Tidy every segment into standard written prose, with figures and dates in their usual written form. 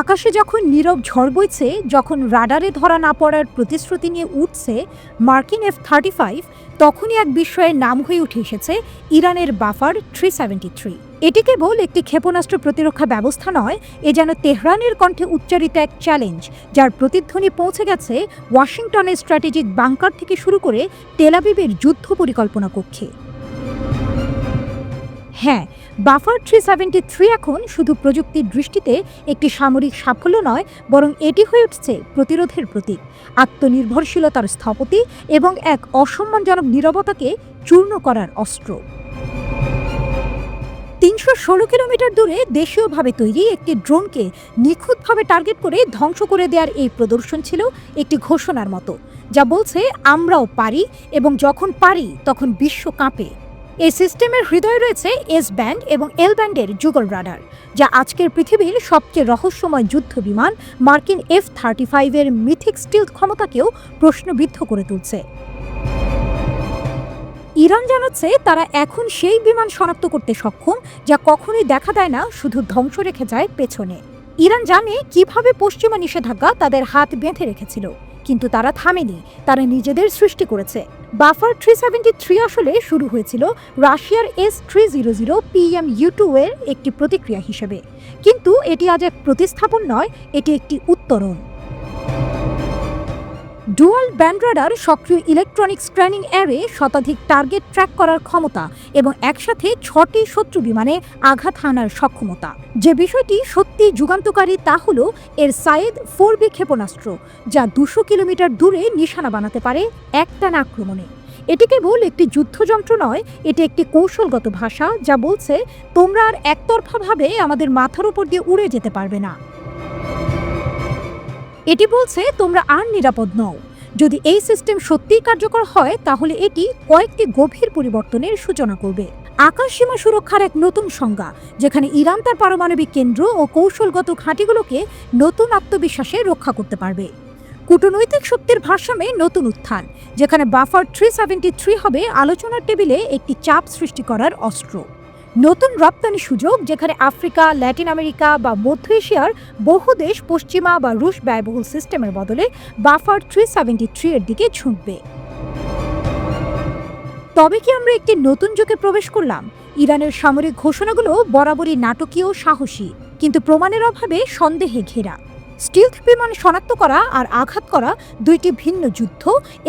আকাশে যখন নীরব ঝড় বইছে, যখন রাডারে ধরা না পড়ার প্রতিশ্রুতি নিয়ে উঠছে মার্কিন F-35, তখনই এক বিস্ময়ের নাম হয়ে উঠে এসেছে ইরানের বাফার 373। এটি কেবল একটি ক্ষেপণাস্ত্র প্রতিরক্ষা ব্যবস্থা নয়, এ যেন তেহরানের কণ্ঠে উচ্চারিত এক চ্যালেঞ্জ, যার প্রতিধ্বনি পৌঁছে গেছে ওয়াশিংটনের স্ট্র্যাটেজিক বাংকার থেকে শুরু করে তেল আবিবের যুদ্ধ পরিকল্পনা কক্ষে। হ্যাঁ, বাফার 373 এখন শুধু প্রযুক্তির দৃষ্টিতে একটি সামরিক সাফল্য নয়, বরং এটি হয়ে উঠছে প্রতিরোধের প্রতীক, আত্মনির্ভরশীলতার স্থপতি এবং এক অসম্মানজনক নীরবতাকে চূর্ণ করার অস্ত্র। ৩১৬ কিলোমিটার দূরে দেশীয়ভাবে তৈরি একটি ড্রোনকে নিখুঁতভাবে টার্গেট করে ধ্বংস করে দেওয়ার এই প্রদর্শন ছিল একটি ঘোষণার মতো, যা বলছে আমরাও পারি, এবং যখন পারি তখন বিশ্ব কাঁপে। এই সিস্টেমের হৃদয়ে রয়েছে এস ব্যান্ড এবং এল ব্যান্ডের যুগল রাডার, যা আজকের পৃথিবীর সবচেয়ে রহস্যময় যুদ্ধ বিমান মার্কিন F-35 এর মিথিক স্টিলথ ক্ষমতাকেও প্রশ্নবিদ্ধ করে তুলছে। ইরান জানাচ্ছে তারা এখন সেই বিমান শনাক্ত করতে সক্ষম যা কখনোই দেখা দেয় না, শুধু ধ্বংস রেখে যায় পেছনে। ইরান জানে কিভাবে পশ্চিমা নিষেধাজ্ঞা তাদের হাত বেঁধে রেখেছিল, কিন্তু তারা থামেনি, তারা নিজেদের সৃষ্টি করেছে। বাফার 373 আসলে শুরু হয়েছিল রাশিয়ার S-300 PMU-2 এর একটি প্রতিক্রিয়া হিসেবে, কিন্তু এটি আজ এক প্রতিস্থাপন নয়, এটি একটি উত্তরণ। ডুয়াল ব্যান্ড রাডার, সক্রিয় ইলেকট্রনিক স্ক্যানিং অ্যারে, শতাধিক টার্গেট ট্র্যাক করার ক্ষমতা এবং একসাথে 6টি শত্রু বিমানে আঘাত হানার সক্ষমতা। যে বিষয়টি সত্যি যুগান্তকারী তা হল এর সায়েদ 4B ক্ষেপণাস্ত্র, যা 200 কিলোমিটার দূরে নিশানা বানাতে পারে একটানা আক্রমণে। এটি কেবল একটি যুদ্ধযন্ত্র নয়, এটি একটি কৌশলগত ভাষা যা বলছে তোমরা আর একতরফাভাবে আমাদের মাথার উপর দিয়ে উড়ে যেতে পারবে না। এটি বলছে তোমরা আর নিরাপদ নও। যদি এই সিস্টেম সত্যিই কার্যকর হয়, তাহলে এটি কয়েকটি গভীর পরিবর্তনের সূচনা করবে। আকাশ সীমা সুরক্ষার এক নতুন সংজ্ঞা, যেখানে ইরান তার পারমাণবিক কেন্দ্র ও কৌশলগত ঘাঁটিগুলোকে নতুন আত্মবিশ্বাসে রক্ষা করতে পারবে। কূটনৈতিক শক্তির ভারসাম্যে নতুন উত্থান, যেখানে বাফার 373 হবে আলোচনার টেবিলে একটি চাপ সৃষ্টি করার অস্ত্র। নতুন রপ্তানি সুযোগ, যেখানে আফ্রিকা, ল্যাটিন আমেরিকা বা মধ্য এশিয়ার বহু দেশ পশ্চিমা বা রুশ ব্যয়বহুল সিস্টেমের বদলে বাফার 373 এর দিকে ঝুঁকবে। তবে কি আমরা একটি নতুন যুগে প্রবেশ করলাম? ইরানের সামরিক ঘোষণাগুলো বরাবরই নাটকীয়, সাহসী, কিন্তু প্রমাণের অভাবে সন্দেহে ঘেরা। স্টিলথ বিমান শনাক্ত করা আর আঘাত করা দুইটি ভিন্ন যুদ্ধ,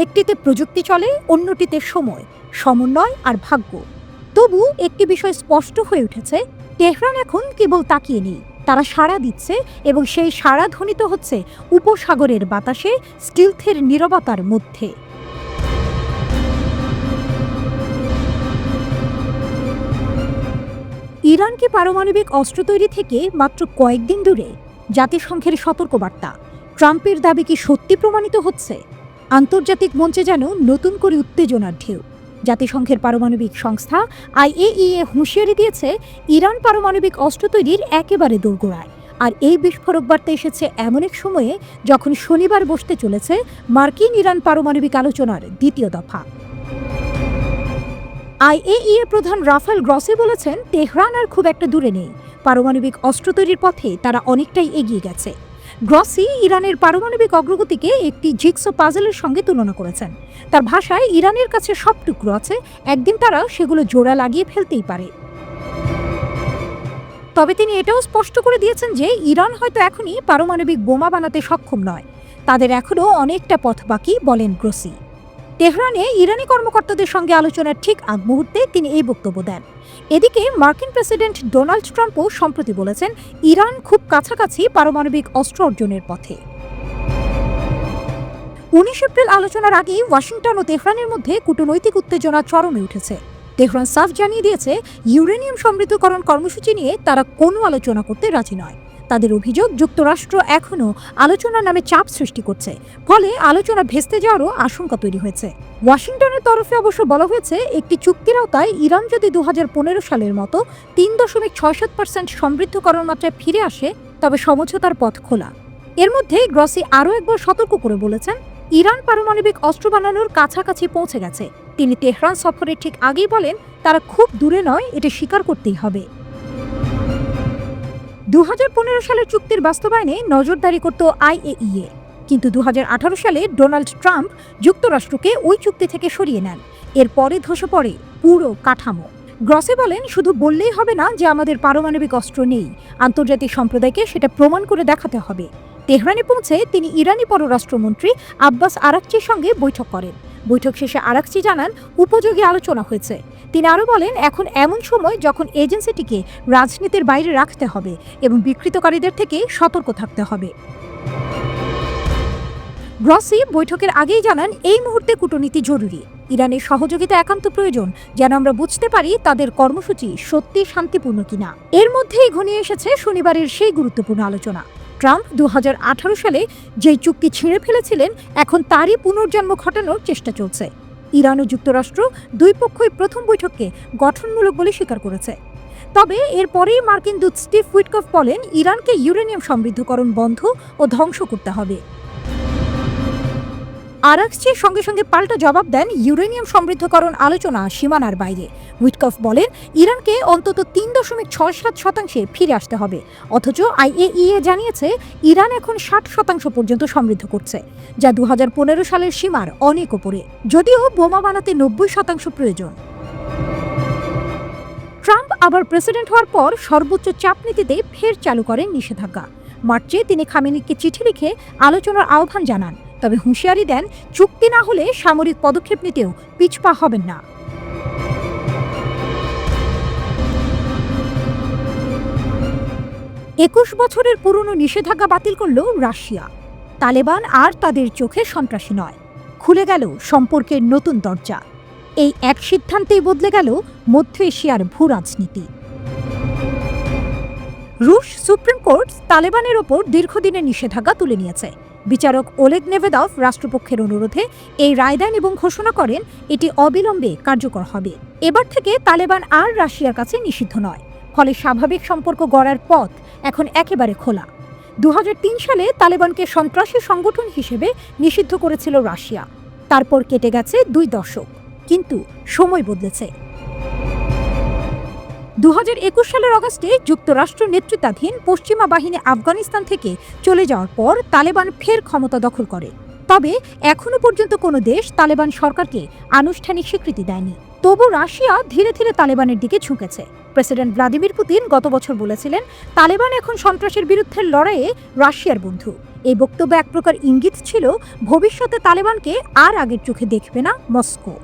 একটিতে প্রযুক্তি চলে, অন্যটিতে সময়, সমন্বয় আর ভাগ্য। তবু একটি বিষয় স্পষ্ট হয়ে উঠেছে, তেহরান এখন কেবল তাকিয়ে নেই, তারা সাড়া দিচ্ছে, এবং সেই সাড়া ধ্বনিত হচ্ছে উপসাগরের বাতাসে, স্টিলথের নীরবতার মধ্যে। ইরান কি পারমাণবিক অস্ত্র তৈরি থেকে মাত্র কয়েকদিন দূরে? জাতিসংঘের সতর্কবার্তা, ট্রাম্পের দাবি কি সত্যি প্রমাণিত হচ্ছে? আন্তর্জাতিক মঞ্চে যেন নতুন করে উত্তেজনার ঢেউ। জাতিসংঘের পারমাণবিক সংস্থা IAEA হুঁশিয়ারি দিয়েছে ইরান পারমাণবিক অস্ত্র তৈরির একেবারে দোরগোড়ায়। আর এই বিস্ফোরক বার্তা এসেছে এমন এক সময়ে যখন শনিবার বসতে চলেছে মার্কিন ইরান পারমাণবিক আলোচনার দ্বিতীয় দফা। IAEA প্রধান রাফায়েল গ্রসি বলেছেন, তেহরান আর খুব একটা দূরে নেই, পারমাণবিক অস্ত্র তৈরির পথে তারা অনেকটাই এগিয়ে গেছে। গ্রসি ইরানের পারমাণবিক অগ্রগতিকে একটি জিগসো পাজলের সঙ্গে তুলনা করেছেন। তার ভাষায়, ইরানের কাছে সব টুকরো আছে, একদিন তারা সেগুলো জোড়া লাগিয়ে ফেলতেই পারে। তবে তিনি এটাও স্পষ্ট করে দিয়েছেন যে ইরান হয়তো এখনই পারমাণবিক বোমা বানাতে সক্ষম নয়, তাদের এখনও অনেকটা পথ বাকি, বলেন গ্রসি। তেহরানে ইরানি কর্মকর্তাদের সঙ্গে আলোচনার ঠিক আগ মুহূর্তে তিনি এই বক্তব্য দেন। এদিকে মার্কিন প্রেসিডেন্ট ডোনাল্ড ট্রাম্পও সম্প্রতি বলেছেন ইরান খুব কাছাকাছি পারমাণবিক অস্ত্র অর্জনের পথে। 19 এপ্রিল আলোচনার আগেই ওয়াশিংটন ও তেহরানের মধ্যে কূটনৈতিক উত্তেজনা চরমে উঠেছে। তেহরান সাফ জানিয়ে দিয়েছে ইউরেনিয়াম সমৃদ্ধকরণ কর্মসূচি নিয়ে তারা কোনো আলোচনা করতে রাজি নয়। তাদের অভিযোগ, যুক্তরাষ্ট্র এখনও আলোচনার নামে চাপ সৃষ্টি করছে, ফলে আলোচনা ভেস্তে যাওয়ারও আশঙ্কা তৈরি হয়েছে। ওয়াশিংটনের তরফে অবশ্য বলা হয়েছে, একটি চুক্তির আওতায় ইরান যদি 2015 সালের মতো 3.67% সমৃদ্ধকরণ মাত্রায় ফিরে আসে, তবে সমঝোতার পথ খোলা। এর মধ্যে গ্রসি আরও একবার সতর্ক করে বলেছেন, ইরান পারমাণবিক অস্ত্র বানানোর কাছাকাছি পৌঁছে গেছে। তিনি তেহরান সফরের ঠিক আগেই বলেন, তারা খুব দূরে নয়, এটা স্বীকার করতেই হবে। 2015 সালের চুক্তির বাস্তবায়নে নজরদারি করত IAEA, কিন্তু 2018 সালে ডোনাল্ড ট্রাম্প যুক্তরাষ্ট্রকে ওই চুক্তি থেকে সরিয়ে নেন। এরপরে ধসে পড়ে পুরো কাঠামো। গ্রসি বলেন, শুধু বললেই হবে না যে আমাদের পারমাণবিক অস্ত্র নেই, আন্তর্জাতিক সম্প্রদায়কে সেটা প্রমাণ করে দেখাতে হবে। তেহরানে পৌঁছে তিনি ইরানি পররাষ্ট্রমন্ত্রী আব্বাস আরাকচির সঙ্গে বৈঠক করেন। বৈঠক শেষে আরাকচি জানান, উপযোগী আলোচনা হয়েছে। তিনি আরও বলেন, এখন এমন সময় যখন এজেন্সিটিকে রাজনীতির বাইরে রাখতে হবে এবং বিকৃতকারীদের থেকে সতর্ক থাকতে হবে। গ্রসি বৈঠকের আগেই জানান, এই মুহূর্তে কূটনীতি জরুরি। ইরানের সহযোগিতা একান্ত প্রয়োজন, যেন আমরা বুঝতে পারি তাদের কর্মসূচি সত্যি শান্তিপূর্ণ কিনা। এর মধ্যেই ঘনিয়ে এসেছে শনিবারের সেই গুরুত্বপূর্ণ আলোচনা। ট্রাম্প 2018 সালে যেই চুক্তি ছিঁড়ে ফেলেছিলেন, এখন তারই পুনর্জন্ম ঘটানোর চেষ্টা চলছে। ইরান ও যুক্তরাষ্ট্র দুই পক্ষই প্রথম বৈঠককে গঠনমূলক বলে স্বীকার করেছে। তবে এরপরেই মার্কিন দূত স্টিভ উইটকফ বলেন, ইরানকে ইউরেনিয়াম সমৃদ্ধকরণ বন্ধ ও ধ্বংস করতে হবে। আরাকচি সঙ্গে সঙ্গে পাল্টা জবাব দেন, ইউরেনিয়াম সমৃদ্ধকরণ আলোচনা সীমানার বাইরে। উইটকফ বলেন, ইরানকে অন্তত 3.67% ফিরে আসতে হবে। অথচ IAEA জানিয়েছে ইরান এখন 60% পর্যন্ত সমৃদ্ধ করছে, যা 2015 সালের সীমার অনেক ওপরে, যদিও বোমা বানাতে 90% প্রয়োজন। ট্রাম্প আবার প্রেসিডেন্ট হওয়ার পর সর্বোচ্চ চাপ নীতিতে ফের চালু করেন নিষেধাজ্ঞা। মার্চে তিনি খামেনিকে চিঠি লিখে আলোচনার আহ্বান জানান, তবে হুঁশিয়ারি দেন, চুক্তি না হলে সামরিক পদক্ষেপ নিতেও পিছপা হবেন না। 21 বছরের পুরনো নিষেধাজ্ঞা বাতিল করল রাশিয়া। তালেবান আর তাদের চোখে সন্ত্রাসী নয়, খুলে গেল সম্পর্কের নতুন দরজা। এই এক সিদ্ধান্তেই বদলে গেল মধ্য এশিয়ার ভূ রাজনীতি। রুশ সুপ্রিম কোর্ট তালেবানের ওপর দীর্ঘদিনের নিষেধাজ্ঞা তুলে নিয়েছে। বিচারক ওলেগ নেভেদভ রাষ্ট্রপক্ষের অনুরোধে এই রায় দেন এবং ঘোষণা করেন এটি অবিলম্বে কার্যকর হবে। এবার থেকে তালেবান আর রাশিয়ার কাছে নিষিদ্ধ নয়, ফলে স্বাভাবিক সম্পর্ক গড়ার পথ এখন একেবারে খোলা। 2003 সালে তালেবানকে সন্ত্রাসী সংগঠন হিসেবে নিষিদ্ধ করেছিল রাশিয়া। তারপর কেটে গেছে 2 দশক, কিন্তু সময় বদলেছে। 2021 সালের অগাস্টে যুক্তরাষ্ট্র নেতৃত্বাধীন পশ্চিমা বাহিনী আফগানিস্তান থেকে চলে যাওয়ার পর তালেবান ফের ক্ষমতা দখল করে। তবে এখনো পর্যন্ত কোনো দেশ তালেবান সরকারকে আনুষ্ঠানিক স্বীকৃতি দেয়নি। তবু রাশিয়া ধীরে ধীরে তালেবানের দিকে ঝুঁকেছে। প্রেসিডেন্ট ভ্লাদিমির পুতিন গত বছর বলেছিলেন, তালেবান এখন সন্ত্রাসের বিরুদ্ধে লড়াইয়ে রাশিয়ার বন্ধু। এই বক্তব্য এক প্রকার ইঙ্গিত ছিল, ভবিষ্যতে তালেবানকে আর আগের চোখে দেখবে না মস্কো।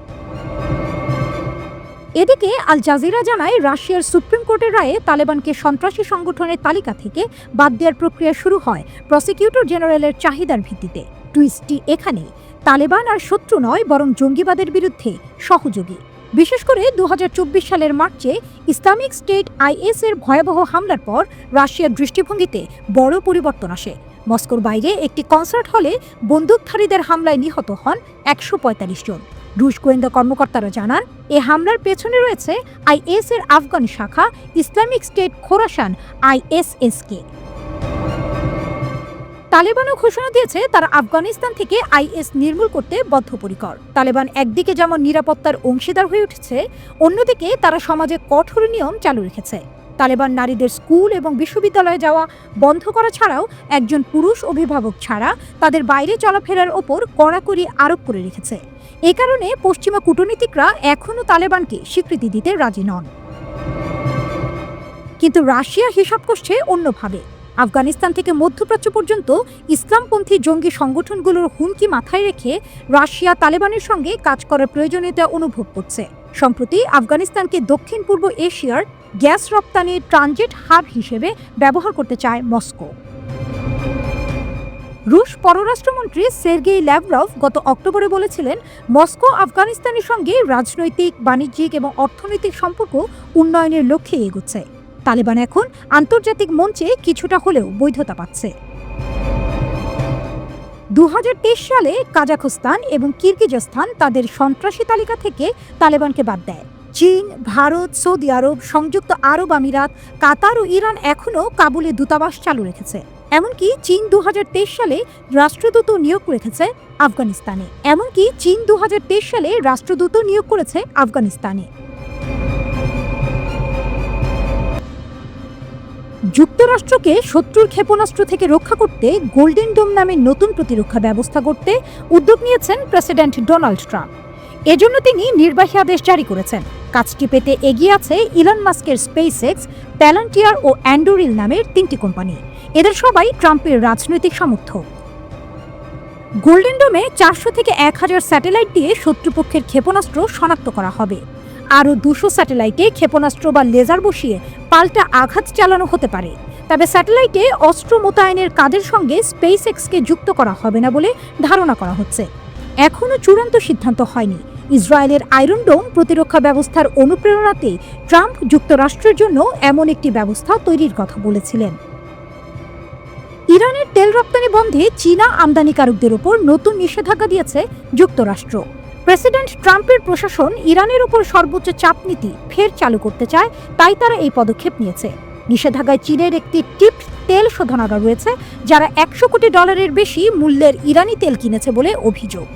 এদিকে আল জাজিরা জানায়, রাশিয়ার সুপ্রিম কোর্টের রায়ে তালেবানকে সন্ত্রাসী সংগঠনের তালিকা থেকে বাদ দেওয়ার প্রক্রিয়া শুরু হয় প্রসিকিউটর জেনারেলের চাহিদার ভিত্তিতে। টুইস্টটি এখানে, তালেবান আর শত্রু নয়, বরং জঙ্গিবাদের বিরুদ্ধে সহযোগী। বিশেষ করে 2024 সালের মার্চে ইসলামিক স্টেট IS এর ভয়াবহ হামলার পর রাশিয়ার দৃষ্টিভঙ্গিতে বড় পরিবর্তন আসে। মস্কোর বাইরে একটি কনসার্ট হলে বন্দুকধারীদের হামলায় নিহত হন 145 জন। রুশ গোয়েন্দা কর্মকর্তারা জানান, এ হামলার পেছনে রয়েছে IS এর আফগান শাখা ইসলামিক স্টেট খোরাসান ISSK। তালেবানও ঘোষণা দিয়েছে তারা আফগানিস্তান থেকে IS নির্মূল করতে বদ্ধপরিকর। তালেবান একদিকে যেমন নিরাপত্তার অংশীদার হয়ে উঠেছে, অন্যদিকে তারা সমাজে কঠোর নিয়ম চালু রেখেছে। তালেবান নারীদের স্কুল এবং বিশ্ববিদ্যালয়ে যাওয়া বন্ধ করা ছাড়াও একজন পুরুষ অভিভাবক ছাড়া তাদের বাইরে চলাফেরার ওপর কড়াকড়ি আরোপ করে রেখেছে। এ কারণে পশ্চিমা কূটনীতিকরা এখনও তালেবানকে স্বীকৃতি দিতে রাজি নন। কিন্তু রাশিয়া হিসাব করছে অন্যভাবে। আফগানিস্তান থেকে মধ্যপ্রাচ্য পর্যন্ত ইসলামপন্থী জঙ্গি সংগঠনগুলোর হুমকি মাথায় রেখে রাশিয়া তালেবানের সঙ্গে কাজ করার প্রয়োজনীয়তা অনুভব করছে। সম্প্রতি আফগানিস্তানকে দক্ষিণ পূর্ব এশিয়ার গ্যাস রপ্তানির ট্রানজিট হাব হিসেবে ব্যবহার করতে চায় মস্কো। রুশ পররাষ্ট্রমন্ত্রী সের্গেই ল্যাভরভ গত অক্টোবরে বলেছিলেন, মস্কো আফগানিস্তানের সঙ্গে রাজনৈতিক, বাণিজ্যিক এবং অর্থনৈতিক সম্পর্ক উন্নয়নের লক্ষ্যে এগোচ্ছে। তালেবান এখন আন্তর্জাতিক মঞ্চে কিছুটা হলেও বৈধতা পাচ্ছে। 2023 সালে কাজাখস্তান এবং কিরগিজস্তান তাদের সন্ত্রাসী তালিকা থেকে তালেবানকে বাদ দেয়। চীন, ভারত, সৌদি আরব, সংযুক্ত আরব আমিরাত, কাতার ও ইরান এখনও কাবুলে দূতাবাস চালু রেখেছে। এমনকি চীন 2023 সালে রাষ্ট্রদূত নিয়োগ করেছে আফগানিস্তানে। যুক্তরাষ্ট্রকে শত্রুর ক্ষেপণাস্ত্র থেকে রক্ষা করতে গোল্ডেন ডোম নামে নতুন প্রতিরক্ষা ব্যবস্থা করতে উদ্যোগ নিয়েছেন প্রেসিডেন্ট ডোনাল্ড ট্রাম্প। এজন্য তিনি নির্বাহী আদেশ জারি করেছেন। কাজটি পেতে এগিয়ে আছে ইলন মাস্কের স্পেসএক্স, প্যালান্টিয়ার ও অ্যান্ডোরিল নামের 3টি কোম্পানি। এদের সবাই ট্রাম্পের রাজনৈতিক সমর্থক। গোল্ডেন ডোমে 400 থেকে 1000 স্যাটেলাইট দিয়ে শত্রুপক্ষের ক্ষেপণাস্ত্র শনাক্ত করা হবে। আরও 200 স্যাটেলাইটে ক্ষেপণাস্ত্র বা লেজার বসিয়ে পাল্টা আঘাত চালানো হতে পারে। তবে স্যাটেলাইটে অস্ত্র মোতায়েনের কাজের সঙ্গে স্পেসএক্সকে যুক্ত করা হবে না বলে ধারণা করা হচ্ছে। এখনও চূড়ান্ত সিদ্ধান্ত হয়নি। ইসরায়েলের আয়রন ডোম প্রতিরক্ষা ব্যবস্থার অনুপ্রেরণাতে ট্রাম্প যুক্তরাষ্ট্রের জন্য এমন একটি ব্যবস্থা তৈরির কথা বলেছিলেন। ইরানের তেল রপ্তানি বন্ধে চীনা আমদানিকারকদের উপর নতুন নিষেধাজ্ঞা দিয়েছে যুক্তরাষ্ট্র। প্রেসিডেন্ট ট্রাম্পের প্রশাসন ইরানের উপর সর্বোচ্চ চাপ নীতি ফের চালু করতে চায়, তাই তারা এই পদক্ষেপ নিয়েছে। নিষেধাজ্ঞায় চীনের একটি টিপ তেল শোধনাগার রয়েছে, যারা $100 কোটি বেশি মূল্যের ইরানি তেল কিনেছে বলে অভিযোগ।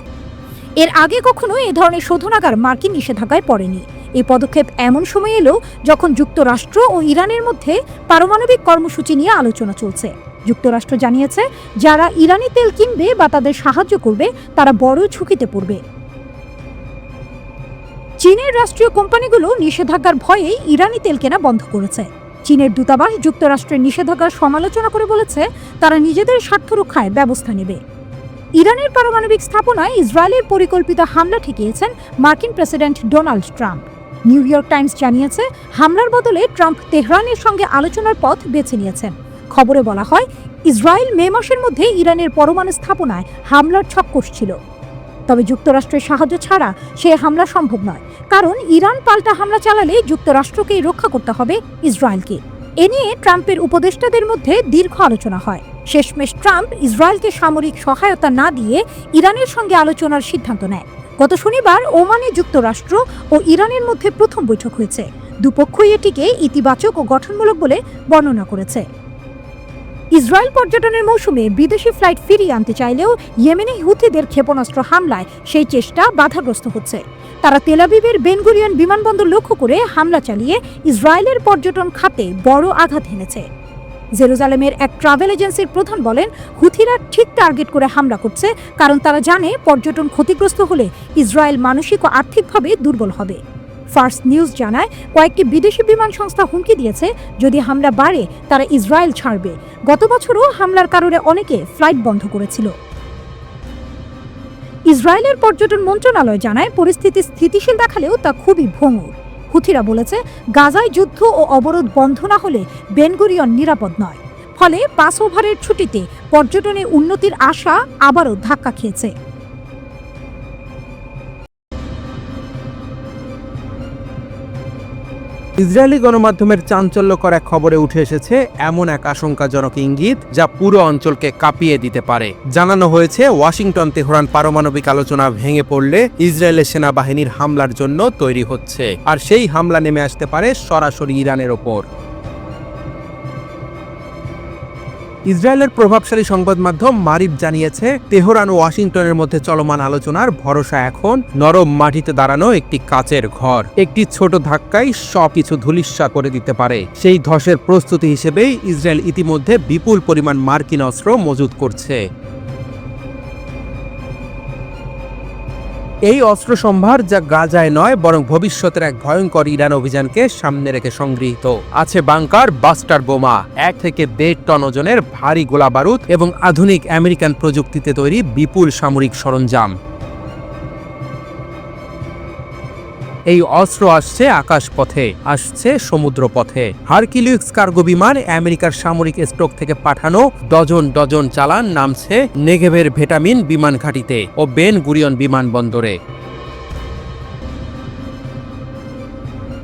এর আগে কখনো এ ধরনের শোধনাগার মার্কিন নিষেধাজ্ঞায় পড়েনি। এই পদক্ষেপ এমন সময় এলো যখন যুক্তরাষ্ট্র ও ইরানের মধ্যে পারমাণবিক কর্মসূচি নিয়ে আলোচনা চলছে। যুক্তরাষ্ট্র জানিয়েছে, যারা ইরানি তেল কিনবে বা তাদের সাহায্য করবে তারা বড় ঝুঁকিতে পড়বে। চীনের রাষ্ট্রীয় কোম্পানিগুলো নিষেধাজ্ঞার ভয়ে ইরানি তেল কেনা বন্ধ করেছে। চীনের দূতাবাস যুক্তরাষ্ট্রের নিষেধাজ্ঞার সমালোচনা করে বলেছে, তারা নিজেদের স্বার্থ রক্ষায় ব্যবস্থা নেবে। ইরানের পারমাণবিক স্থাপনায় ইসরায়েলের পরিকল্পিত হামলা ঠেকিয়েছেন মার্কিন president Donald Trump. New York Times জানিয়েছে, হামলার বদলে ট্রাম্প তেহরানের সঙ্গে আলোচনার পথ বেছে নিয়েছেন। খবরে বলা হয়, ইসরায়েল মে মাসের মধ্যে ইরানের পরমাণু স্থাপনায় হামলার ছক কষছিল। তবে যুক্তরাষ্ট্রের সাহায্য ছাড়া সে হামলা সম্ভব নয়, কারণ ইরান পাল্টা হামলা চালালে যুক্তরাষ্ট্রকেই রক্ষা করতে হবে ইসরায়েলকে। এ নিয়ে ট্রাম্পের উপদেষ্টাদের মধ্যে দীর্ঘ আলোচনা হয়। শেষমেশ ট্রাম্প ইসরায়েলকে সামরিক সহায়তা না দিয়ে ইরানের সঙ্গে আলোচনার সিদ্ধান্ত নেয়। গত শনিবার ওমানে যুক্তরাষ্ট্র ও ইরানের মধ্যে প্রথম বৈঠক হয়েছে। দুপক্ষই এটিকে ইতিবাচক ও গঠনমূলক বলে বর্ণনা করেছে। ইসরায়েল পর্যটনের মৌসুমে বিদেশি ফ্লাইট ফিরিয়ে আনতে চাইলেও ইয়েমেনে হুথিদের ক্ষেপণাস্ত্র হামলায় সেই চেষ্টা বাধাগ্রস্ত হচ্ছে। তারা তেল আবিবের বেন গুরিয়ন বিমানবন্দর লক্ষ্য করে হামলা চালিয়ে ইসরায়েলের পর্যটন খাতে বড় আঘাত হেনেছে। জেরুজালেমের এক ট্রাভেল এজেন্সির প্রধান বলেন, হুথিরা ঠিক টার্গেট করে হামলা করছে, কারণ তারা জানে পর্যটন ক্ষতিগ্রস্ত হলে ইসরায়েল মানসিক ও আর্থিকভাবে দুর্বল হবে। ফার্স্ট নিউজ জানায়, কয়েকটি বিদেশি বিমান সংস্থা হুমকি দিয়েছে, যদি হামলা বাড়ে তারা ইসরায়েল ছাড়বে। গত বছরও হামলার কারণে অনেকে ফ্লাইট বন্ধ করেছিল। ইসরায়েলের পর্যটন মন্ত্রণালয় জানায়, পরিস্থিতি স্থিতিশীল দেখালেও তা খুবই ভঙ্গুর। হুথিরা বলেছে, গাজায় যুদ্ধ ও অবরোধ বন্ধ না হলে বেন গুরিয়ন নিরাপদ নয়। ফলে পাস ওভারের ছুটিতে পর্যটনে উন্নতির আশা আবারও ধাক্কা খেয়েছে। ইসরায়েলি গণমাধ্যমের চাঞ্চল্যকর এক খবরে উঠে এসেছে এমন এক আশঙ্কাজনক ইঙ্গিত যা পুরো অঞ্চলকে কাঁপিয়ে দিতে পারে। জানানো হয়েছে, ওয়াশিংটন তেহরান পারমাণবিক আলোচনা ভেঙে পড়লে ইসরায়েলের সেনাবাহিনীর হামলার জন্য তৈরি হচ্ছে, আর সেই হামলা নেমে আসতে পারে সরাসরি ইরানের ওপর। ইসরায়েলের প্রভাবশালী সংবাদ মাধ্যম মারিব জানিয়েছে, তেহরান ও ওয়াশিংটনের মধ্যে চলমান আলোচনার ভরসা এখন নরম মাটিতে দাঁড়ানো একটি কাচের ঘর। একটি ছোট ধাক্কাই সবকিছু ধূলিস্যাৎ করে দিতে পারে। সেই ধসের প্রস্তুতি হিসেবেই ইসরায়েল ইতিমধ্যে বিপুল পরিমাণ মার্কিন অস্ত্র মজুত করছে। এই অস্ত্র সম্ভার যা গাজায় নয় বরং ভবিষ্যতের এক ভয়ঙ্কর ইরান অভিযানকে সামনে রেখে সংগৃহীত। আছে বাংকার, বাস্টার বোমা, 1 থেকে 1.5 টন ওজনের ভারী গোলাবারুদ এবং আধুনিক আমেরিকান প্রযুক্তিতে তৈরি বিপুল সামরিক সরঞ্জাম। এই অস্ত্র আসছে আকাশপথে, আসছে সমুদ্রপথে। হারকিউলিস কার্গো বিমান আমেরিকার সামরিক স্টক থেকে পাঠানো ডজন ডজন চালান নামছে নেগেভের ভিটামিন বিমান ঘাঁটিতে ও বেন গুরিয়ন বিমানবন্দরে।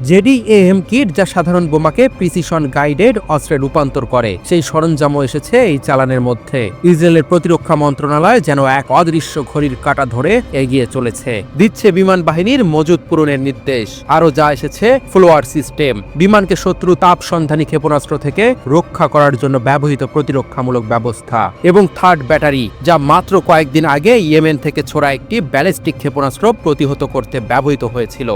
জেডিএএম কিট, যা সাধারণ বোমাকে প্রিসিশন গাইডেড অস্ত্রে রূপান্তর করে, সেই সরঞ্জামও এসেছে এই চালানের মধ্যে। ইসরায়েলের প্রতিরক্ষা মন্ত্রণালয় যেন এক অদৃশ্য ঘড়ির কাঁটা ধরে এগিয়ে চলেছে, দিচ্ছে বিমান বাহিনীর মজুত পূরণের নির্দেশ। আরও যা এসেছে ফ্লোয়ার সিস্টেম, বিমানকে শত্রু তাপ সন্ধানী ক্ষেপণাস্ত্র থেকে রক্ষা করার জন্য ব্যবহৃত প্রতিরক্ষামূলক ব্যবস্থা, এবং থার্ড ব্যাটারি, যা মাত্র কয়েকদিন আগে ইয়েমেন থেকে ছোড়া একটি ব্যালিস্টিক ক্ষেপণাস্ত্র প্রতিহত করতে ব্যবহৃত হয়েছিল।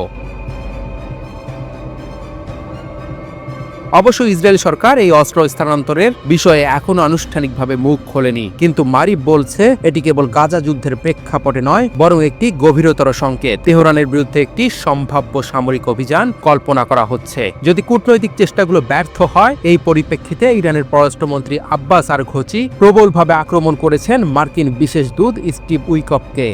অবশ্য ইসরায়েল সরকার এই অস্ত্র স্থানান্তরের বিষয়ে এখনো আনুষ্ঠানিকভাবে মুখ খোলেনি, কিন্তু মারিফ বলছে এটি কেবল গাজা যুদ্ধের প্রেক্ষাপটে নয়, বরং একটি গভীরতর সংকেত। তেহরানের বিরুদ্ধে একটি সম্ভাব্য সামরিক অভিযান কল্পনা করা হচ্ছে। যদি কূটনৈতিক চেষ্টাগুলো ব্যর্থ হয়, এই পরিপ্রেক্ষিতে ইরানের পররাষ্ট্রমন্ত্রী আব্বাস আরঘচি প্রবলভাবে আক্রমণ করেছেন মার্কিন বিশেষ দূত স্টিভ উইকফকে,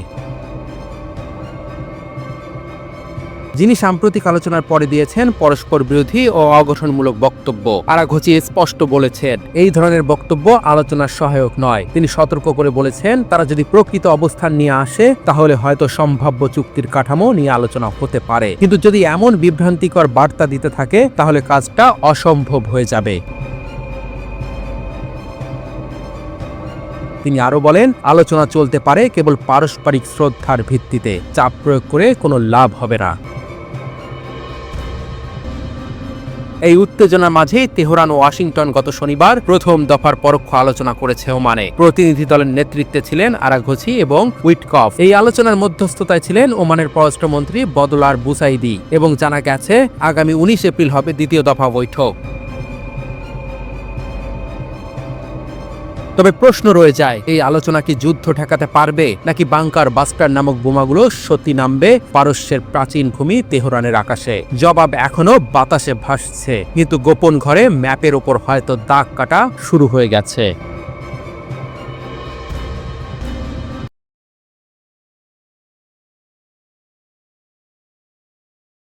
যিনি সাম্প্রতিক আলোচনার পরে দিয়েছেন পরস্পর বিরোধী ও অগঠনমূলক বক্তব্য। আরাঘচি স্পষ্ট বলেছেন এই ধরনের বক্তব্য আলোচনার সহায়ক নয়। তিনি সতর্ক করে বলেছেন তারা যদি প্রকৃত অবস্থান নিয়ে আসে তাহলে হয়তো সম্ভাব্য চুক্তির কাঠামো নিয়ে আলোচনা হতে পারে, কিন্তু যদি এমন বিভ্রান্তিকর বার্তা দিতে থাকে তাহলে কাজটা অসম্ভব হয়ে যাবে। তিনি আরো বলেন আলোচনা চলতে পারে কেবল পারস্পরিক শ্রদ্ধার ভিত্তিতে, চাপ প্রয়োগ করে কোনো লাভ হবে না। এই উত্তেজনার মাঝেই তেহরান ও ওয়াশিংটন গত শনিবার প্রথম দফার পরোক্ষ আলোচনা করেছে ওমানে। প্রতিনিধি দলের নেতৃত্বে ছিলেন আরাঘচি এবং উইটকফ। এই আলোচনার মধ্যস্থতায় ছিলেন ওমানের পররাষ্ট্রমন্ত্রী বদলার বুসাইদি, এবং জানা গেছে আগামী 19 এপ্রিল হবে দ্বিতীয় দফা বৈঠক। তবে প্রশ্ন রয়ে যায়, এই আলোচনা কি যুদ্ধ ঠেকাতে পারবে, নাকি বাংকার বাস্টার নামক বোমাগুলো সত্যি নামবে পারস্যের প্রাচীন ভূমি তেহরানের আকাশে? জবাব এখনো বাতাসে ভাসছে, কিন্তু গোপন ঘরে ম্যাপের ওপর হয়তো দাগ কাটা শুরু হয়ে গেছে।